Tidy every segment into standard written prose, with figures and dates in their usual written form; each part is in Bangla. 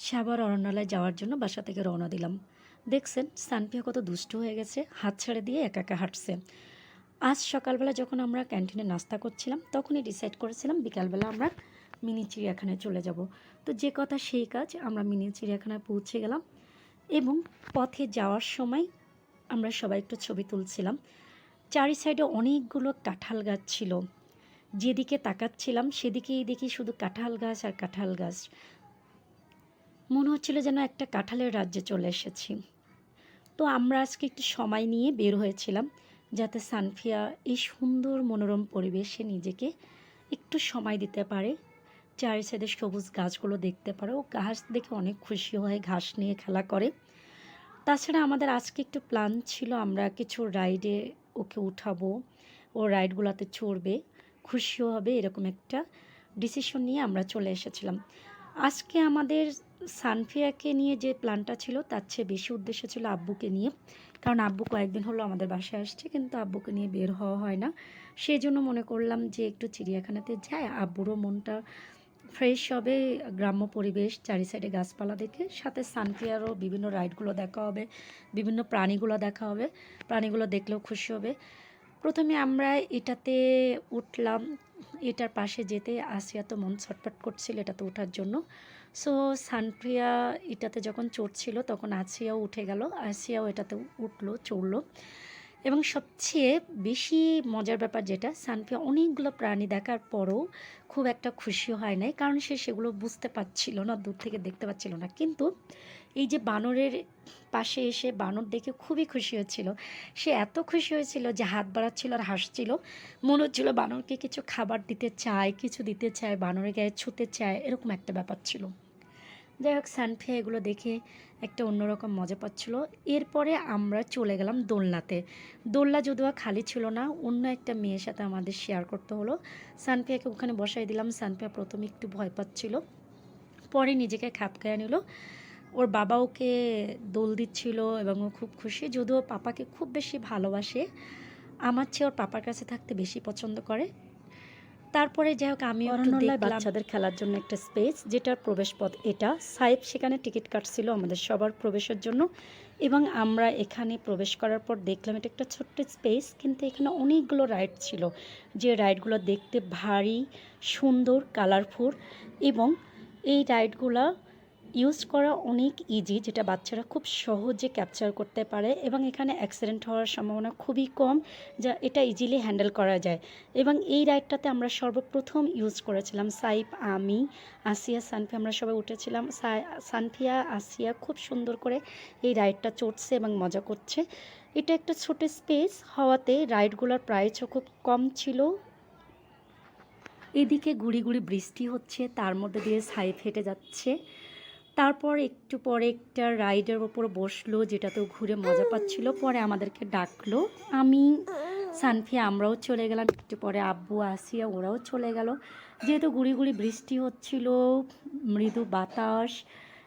সাভার অরণ্যালয় যাওয়ার জন্য বাসা থেকে রওনা দিলাম। দেখছেন সানপিয়া কত দুষ্ট হয়ে গেছে, হাত ছেড়ে দিয়ে একা একা হাঁটছে। আজ সকালবেলা যখন আমরা ক্যান্টিনে নাস্তা করছিলাম তখনই ডিসাইড করেছিলাম বিকালবেলা আমরা মিনি চিড়িয়াখানায় চলে যাব। তো যে কথা সেই কাজ, আমরা মিনি চিড়িয়াখানায় পৌঁছে গেলাম এবং পথে যাওয়ার সময় আমরা সবাই একটু ছবি তুলছিলাম। চারি সাইডে অনেকগুলো কাঁঠাল গাছ ছিল। যেদিকে তাকাচ্ছিলাম সেদিকেই দেখি শুধু কাঁঠাল গাছ আর কাঁঠাল গাছ। মনে হচ্ছিল যেন একটা কাঁঠালের রাজ্যে চলে এসেছি। তো আমরা আজকে একটু সময় নিয়ে বের হয়েছিলাম যাতে সানফিয়া এই সুন্দর মনোরম পরিবেশে নিজেকে একটু সময় দিতে পারে, চারি সাইডে সবুজ গাছগুলো দেখতে পারে। ও ঘাস দেখে অনেক খুশি হয়, ঘাস নিয়ে খেলা করে। তাছাড়া আমাদের আজকে একটু প্ল্যান ছিল আমরা কিছু রাইডে ওকে উঠাবো, ও রাইডগুলোতে চড়বে, খুশিও হবে, এরকম একটা ডিসিশন নিয়ে আমরা চলে এসেছিলাম। আজকে আমাদের সানফিয়াকে নিয়ে যে প্ল্যানটা ছিল তার চেয়ে বেশি উদ্দেশ্য ছিল আব্বুকে নিয়ে, কারণ আব্বু কয়েকদিন হলো আমাদের বাসায় আসছে কিন্তু আব্বুকে নিয়ে বের হওয়া হয় না। সেই জন্য মনে করলাম যে একটু চিড়িয়াখানাতে যাই, আব্বুরও মনটা ফ্রেশ হবে, গ্রাম্য পরিবেশ, চারি সাইডে গাছপালা দেখে, সাথে সানফিয়ারও বিভিন্ন রাইডগুলো দেখা হবে, বিভিন্ন প্রাণীগুলো দেখা হবে, প্রাণীগুলো দেখলেও খুশি হবে। প্রথমে আমরা এটাতে উঠলাম, এটার পাশে যেতে আসিয়া তো মন ছটফট করছিল এটাতে ওঠার জন্য। সো সানপ্রিয়া এটাতে যখন চড়ছিল তখন আসিয়াও উঠে গেল, আসিয়াও এটাতে উঠলো, চড়লো। এবং সবচেয়ে বেশি মজার ব্যাপার যেটা, সানপ্রিয়া অনেকগুলো প্রাণী দেখার পরও খুব একটা খুশি হয় নাই, কারণ সে সেগুলো বুঝতে পারছিল না, দূর থেকে দেখতে পাচ্ছিল না। কিন্তু এই যে বানরের পাশে এসে বানর দেখে খুবই খুশি হয়েছিল। সে এত খুশি হয়েছিল যে হাত বাড়াচ্ছিল আর হাসছিল, মনে হচ্ছিল বানরকে কিছু খাবার দিতে চায়, কিছু দিতে চায়, বানরের গায়ে ছুঁতে চায়, এরকম একটা ব্যাপার ছিল। যাই হোক, সানফিয়া এগুলো দেখে একটা অন্যরকম মজা পাচ্ছিল। এরপরে আমরা চলে গেলাম দোলনাতে। দোলনা যদিও খালি ছিল না, অন্য একটা মেয়ের সাথে আমাদের শেয়ার করতে হলো। সানফিয়াকে ওখানে বসাই দিলাম। সানফিয়া প্রথমে একটু ভয় পাচ্ছিল, পরে নিজেকে খাপখাইয়ে নিল। ওর বাবা ওকে দোল দিচ্ছিল এবং ও খুব খুশি, যদিও পাপাকে খুব বেশি ভালোবাসে, আমার চেয়ে ওর পাপার কাছে থাকতে বেশি পছন্দ করে। তারপরে যাই হোক, আমি অরণ্যালয় বাচ্চাদের খেলার জন্য একটা স্পেস, যেটার প্রবেশপথ এটা। সাইফ সেখানে টিকিট কাটছিল আমাদের সবার প্রবেশের জন্য, এবং আমরা এখানে প্রবেশ করার পর দেখলাম এটা একটা ছোট্ট স্পেস, কিন্তু এখানে অনেকগুলো রাইড ছিল, যে রাইডগুলো দেখতে ভারী সুন্দর, কালারফুল, এবং এই রাইডগুলো ইউজ করা অনেক ইজি, যেটা বাচ্চারা খুব সহজে ক্যাপচার করতে পারে, এবং এখানে অ্যাক্সিডেন্ট হওয়ার সম্ভাবনা খুবই কম, যা এটা ইজিলি হ্যান্ডেল করা যায়। এবং এই রাইডটাতে আমরা সর্বপ্রথম ইউজ করেছিলাম সাইফ, আমি, আসিয়া, সানফিয়া, আমরা সবাই উঠেছিলাম। সানফিয়া, আসিয়া খুব সুন্দর করে এই রাইডটা চড়ছে এবং মজা করছে। এটা একটা ছোট স্পেস হওয়াতে রাইডগুলোর প্রাইসও খুব কম ছিল। এদিকে গুড়ি গুড়ি বৃষ্টি হচ্ছে, তার মধ্যে দিয়ে সাইফ হেঁটে যাচ্ছে। তারপর একটু পরে একটা রাইডের ওপর বসলো, যেটাতেও ঘুরে মজা পাচ্ছিল। পরে আমাদেরকে ডাকলো, আমি, সানফিয়া আমরাও চলে গেলাম। একটু পরে আব্বু, আসিয়া ওরাও চলে গেল। যেহেতু গুড়ি গুড়ি বৃষ্টি হচ্ছিল, মৃদু বাতাস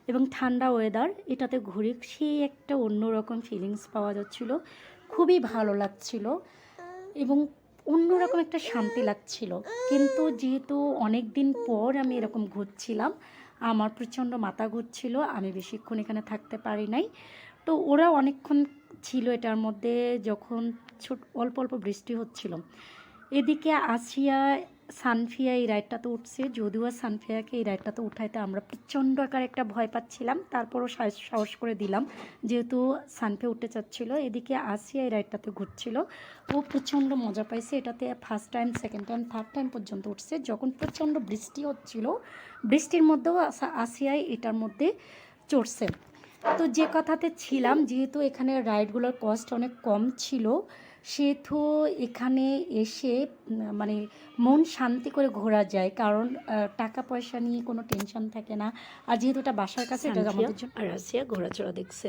এবং ঠান্ডা ওয়েদার, এটাতে ঘুরে সেই একটা অন্যরকম ফিলিংস পাওয়া যাচ্ছিল, খুবই ভালো লাগছিল এবং অন্যরকম একটা শান্তি লাগছিল। কিন্তু যেহেতু অনেক দিন পর আমি এরকম ঘুরছিলাম, আমার প্রচণ্ড মাথা ঘুরছিল, আমি বেশিক্ষণ এখানে থাকতে পারি নাই। তো ওরা অনেকক্ষণ ছিল এটার মধ্যে, যখন অল্প অল্প বৃষ্টি হচ্ছিল। এদিকে আসিয়া, সানফিয়া এই রাইডটাতে উঠছে, যদিও সানফিয়াকে এই রাইডটাতে উঠাইতে আমরা প্রচণ্ড আকার একটা ভয় পাচ্ছিলাম, তারপরও সাহস করে দিলাম যেহেতু সানফিয়া উঠতে চাচ্ছিলো। এদিকে আসিয়া এই রাইডটাতে ঘুরছিল, ও প্রচণ্ড মজা পাইছে এটাতে। First time, second time, third time পর্যন্ত উঠছে, যখন প্রচণ্ড বৃষ্টি হচ্ছিল, বৃষ্টির মধ্যেও আসিয়াই এটার মধ্যে চড়ছে। তো যে কথাতে ছিলাম, যেহেতু এখানে রাইডগুলোর কস্ট অনেক কম ছিল, সেহেতু এখানে এসে মানে মন শান্তি করে ঘোরা যায়, কারণ টাকা পয়সা নিয়ে কোনো টেনশন থাকে না। আর যেহেতু এটা বাসার কাছে, এটা আমাদের জন্য। আর আসিয়া ঘোরাচড়া দেখছে,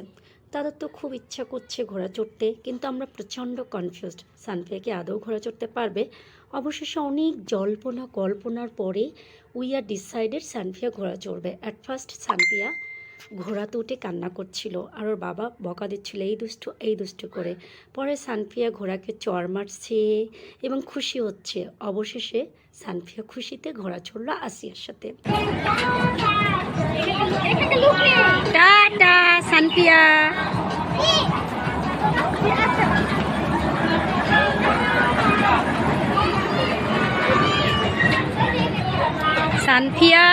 তাদের তো খুব ইচ্ছা করছে ঘোড়া চড়তে, কিন্তু আমরা প্রচণ্ড কনফিউজড সানফিয়া কি আদৌ ঘোড়া চড়তে পারবে। অবশেষে অনেক কল্পনার পরে উই আর ডিসাইডেড সানফিয়া ঘোড়া চড়বে। অ্যাট ফার্স্ট সানফিয়া ঘোড়াতে উঠে কান্না করছিল, আর ওর বাবা বকা দিচ্ছিল এই দুষ্টু করে। পরে সানফিয়া ঘোড়াকে চড় মারছে এবং খুশি হচ্ছে। অবশেষে সানফিয়া খুশিতে ঘোড়া চড়ল আসিয়ার সাথে। সানপিয়া সানফিয়া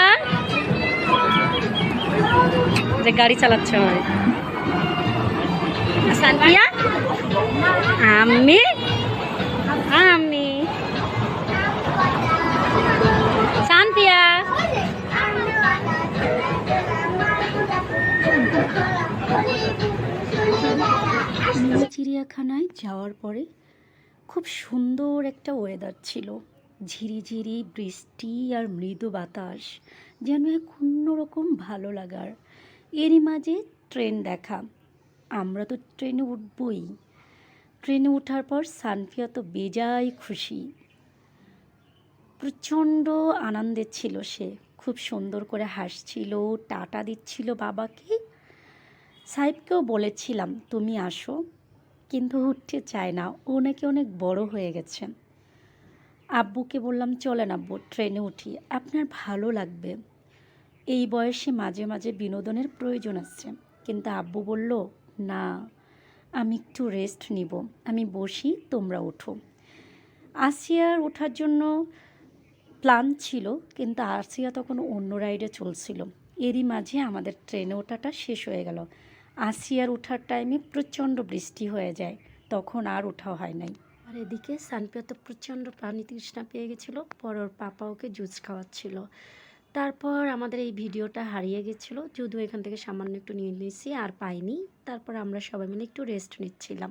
যে গাড়ি চালাচ্ছে হয় সানফিয়া আমি আমি সানফিয়া চিড়িয়াখানায় যাওয়ার পরে খুব সুন্দর একটা ওয়েদার ছিল, ঝিরিঝিরি বৃষ্টি আর মৃদু বাতাস, যেন এক অন্যরকম ভালো লাগার। এরই মাঝে ট্রেন দেখা, আমরা তো ট্রেনে উঠবই। ট্রেনে ওঠার পর সানফিয়া তো বেজায় খুশি, প্রচণ্ড আনন্দে ছিল সে, খুব সুন্দর করে হাসছিল, টাটা দিচ্ছিল বাবাকে। সাহেবকেও বলেছিলাম তুমি আসো, কিন্তু উঠতে চায় না, ও নাকি অনেক বড় হয়ে গেছে। আব্বুকে বললাম চলেন আব্বু ট্রেনে উঠি, আপনার ভালো লাগবে, এই বয়সে মাঝে মাঝে বিনোদনের প্রয়োজন আছে। কিন্তু আব্বু বলল না, আমি একটু রেস্ট নিব, আমি বসি, তোমরা ওঠো। আসিয়ার ওঠার জন্য প্ল্যান ছিল, কিন্তু আসিয়া তখন অন্য রাইডে চলছিল। এরই মাঝে আমাদের ট্রেনে ওঠাটা শেষ হয়ে গেল। আসিয়ার ওঠার টাইমে প্রচণ্ড বৃষ্টি হয়ে যায়, তখন আর ওঠা হয় নাই। আর এদিকে সানপিয়া তো প্রচণ্ড পানি তৃষ্ণা পেয়ে গেছিলো, পর ওর পাপা ওকে জুস খাওয়াচ্ছিল। তারপর আমাদের এই ভিডিওটা হারিয়ে গেছিলো, যদিও এখান থেকে সামান্য একটু নিয়ে নিয়েছি আর পাইনি। তারপর আমরা সবাই মিলে একটু রেস্ট নিচ্ছিলাম।